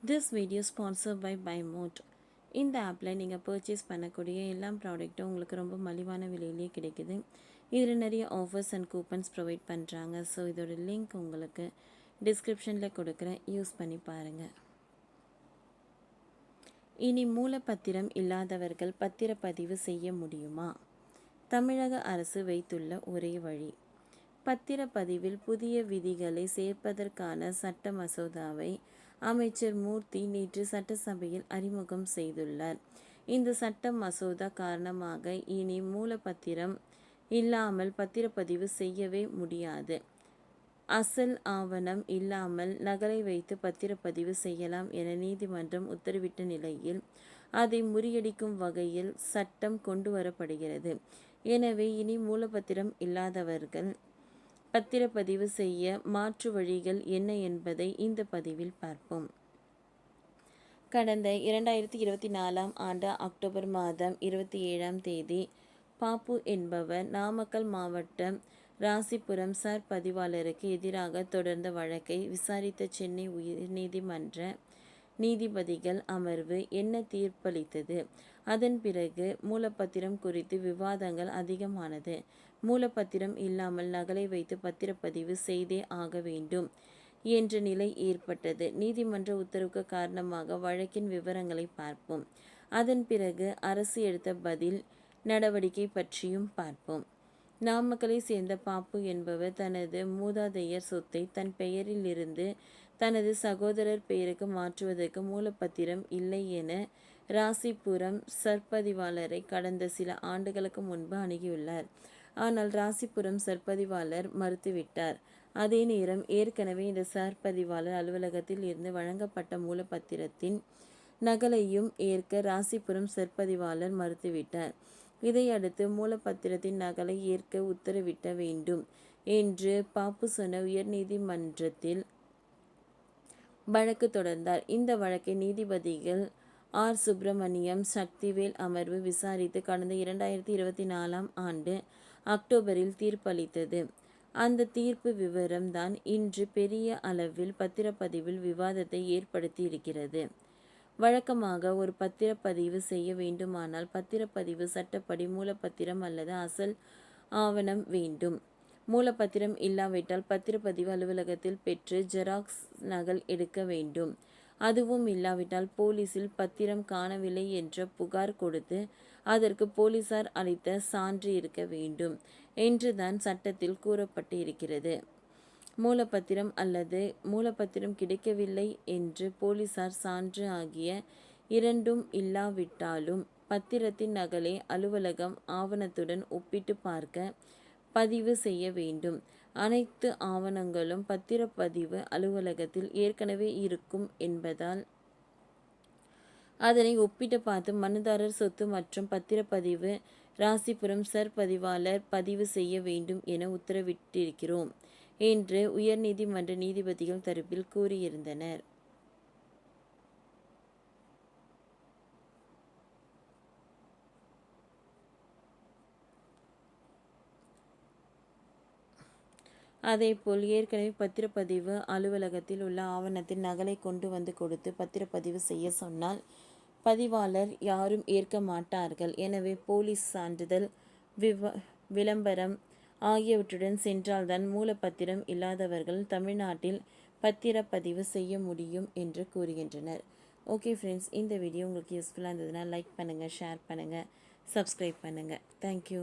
This video sponsored by BuyMote. இந்த ஆப்பில் நீங்கள் பர்ச்சேஸ் பண்ணக்கூடிய எல்லா ப்ராடக்ட்டும் உங்களுக்கு ரொம்ப மலிவான விலையிலேயே கிடைக்குது. இதில் நிறைய ஆஃபர்ஸ் அண்ட் கூப்பன்ஸ் ப்ரொவைட் பண்ணுறாங்க. ஸோ இதோட லிங்க் உங்களுக்கு டிஸ்கிரிப்ஷனில் கொடுக்குறேன், யூஸ் பண்ணி பாருங்கள். இனி மூலப்பத்திரம் இல்லாதவர்கள் பத்திரப்பதிவு செய்ய முடியுமா? தமிழக அரசு வைத்துள்ள ஒரே வழி. பத்திரப்பதிவில் புதிய விதிகளை சேர்ப்பதற்கான சட்ட மசோதாவை அமைச்சர் மூர்த்தி நேற்று சட்டசபையில் அறிமுகம் செய்துள்ளார். இந்த சட்ட மசோதா காரணமாக இனி மூலப்பத்திரம் இல்லாமல் பத்திரப்பதிவு செய்யவே முடியாது. அசல் ஆவணம் இல்லாமல் நகலை வைத்து பத்திரப்பதிவு செய்யலாம் என நீதிமன்றம் உத்தரவிட்ட நிலையில் அதை முறியடிக்கும் வகையில் சட்டம் கொண்டு வரப்படுகிறது. எனவே இனி மூலப்பத்திரம் இல்லாதவர்கள் பத்திரப்பதிவு செய்ய மாற்று வழிகள் என்ன என்பதை இந்த பதிவில் பார்ப்போம். கடந்த 2024 ஆண்டு அக்டோபர் மாதம் 27ஆம் தேதி பாப்பு என்பவர் நாமக்கல் மாவட்டம் ராசிபுரம் சார் பதிவாளருக்கு எதிராக தொடர்ந்த வழக்கை விசாரித்த சென்னை உயர்நீதிமன்ற நீதிபதிகள் அமர்வு என்ன தீர்ப்பளித்தது? அதன் பிறகு மூலப்பத்திரம் குறித்து விவாதங்கள் அதிகமானது. மூலப்பத்திரம் இல்லாமல் நகலை வைத்து பத்திரப்பதிவு செய்தே ஆக வேண்டும் என்ற நிலை ஏற்பட்டது. நீதிமன்ற உத்தரவுக்கு காரணமாக வழக்கின் விவரங்களை பார்ப்போம். அதன் பிறகு அரசு எடுத்த பதில் நடவடிக்கை பற்றியும் பார்ப்போம். நாமக்கலை சேர்ந்த பாப்பு என்பவர் தனது மூதாதையர் சொத்தை தன் பெயரில் இருந்து தனது சகோதரர் பெயருக்கு மாற்றுவதற்கு மூலப்பத்திரம் இல்லை என ராசிபுரம் சர்பதிவாளரை கடந்த சில ஆண்டுகளுக்கு முன்பு அணுகியுள்ளார். ஆனால் ராசிபுரம் சர்பதிவாளர் மறுத்துவிட்டார். அதே நேரம் ஏற்கனவே இந்த சர்பதிவாளர் அலுவலகத்தில் இருந்து வழங்கப்பட்ட மூலப்பத்திரத்தின் நகலையும் ஏற்க ராசிபுரம் சர்பதிவாளர் மறுத்துவிட்டார். இதையடுத்து மூலப்பத்திரத்தின் நகலை ஏற்க உத்தரவிட்ட வேண்டும் என்று பாப்பு சொன்ன உயர்நீதிமன்றத்தில் வழக்கு தொடர்ந்தார். இந்த வழக்கை நீதிபதிகள் ஆர். சுப்பிரமணியம், சக்திவேல் அமர்வு விசாரித்து கடந்த 2024ஆம் ஆண்டு அக்டோபரில் தீர்ப்பளித்தது. அந்த தீர்ப்பு விவரம் தான் இன்று பெரிய அளவில் பத்திரப்பதிவில் விவாதத்தை ஏற்படுத்தி இருக்கிறது. வழக்கமாக ஒரு பத்திரப்பதிவு செய்ய வேண்டுமானால் பத்திரப்பதிவு சட்டப்படி மூலப்பத்திரம் அல்லது அசல் ஆவணம் வேண்டும். மூலப்பத்திரம் இல்லாவிட்டால் பத்திரப்பதிவு அலுவலகத்தில் பெற்று ஜெராக்ஸ் நகல் எடுக்க வேண்டும். அதுவும் இல்லாவிட்டால் போலீசில் பத்திரம் காணவில்லை என்ற புகார் கொடுத்து அதற்கு போலீசார் அளித்த சான்று இருக்க வேண்டும் என்றுதான் சட்டத்தில் கூறப்பட்டு இருக்கிறது. மூலப்பத்திரம் அல்லது மூலப்பத்திரம் கிடைக்கவில்லை என்று போலீசார் சான்று ஆகிய இரண்டும் இல்லாவிட்டாலும் பத்திரத்தின் நகலை அலுவலகம் ஆவணத்துடன் ஒப்பிட்டு பார்க்க பதிவு செய்ய வேண்டும். அனைத்து ஆவணங்களும் பத்திரப்பதிவு அலுவலகத்தில் ஏற்கனவே இருக்கும் என்பதால் அதனை ஒப்பிட்டு பார்த்து மனுதாரர் சொத்து மற்றும் பத்திரப்பதிவு ராசிபுரம் சர் பதிவாளர் பதிவு செய்ய வேண்டும் என உத்தரவிட்டிருக்கிறோம் என்று உயர்நீதிமன்ற நீதிபதிகள் தரப்பில் கூறியிருந்தனர். அதேபோல் ஏற்கனவே பத்திரப்பதிவு அலுவலகத்தில் உள்ள ஆவணத்தின் நகலை கொண்டு வந்து கொடுத்து பத்திரப்பதிவு செய்ய சொன்னால் பதிவாளர் யாரும் ஏற்க மாட்டார்கள். எனவே போலீஸ் சான்றிதழ், விளம்பரம் ஆகியவற்றுடன் சென்றால்தான் மூலப்பத்திரம் இல்லாதவர்கள் தமிழ்நாட்டில் பத்திரப்பதிவு செய்ய முடியும் என்று கூறுகின்றனர். ஓகே ஃப்ரெண்ட்ஸ், இந்த வீடியோ உங்களுக்கு யூஸ்ஃபுல்லாக இருந்ததுன்னா லைக் பண்ணுங்கள், ஷேர் பண்ணுங்கள், சப்ஸ்கிரைப் பண்ணுங்கள். தேங்க்யூ.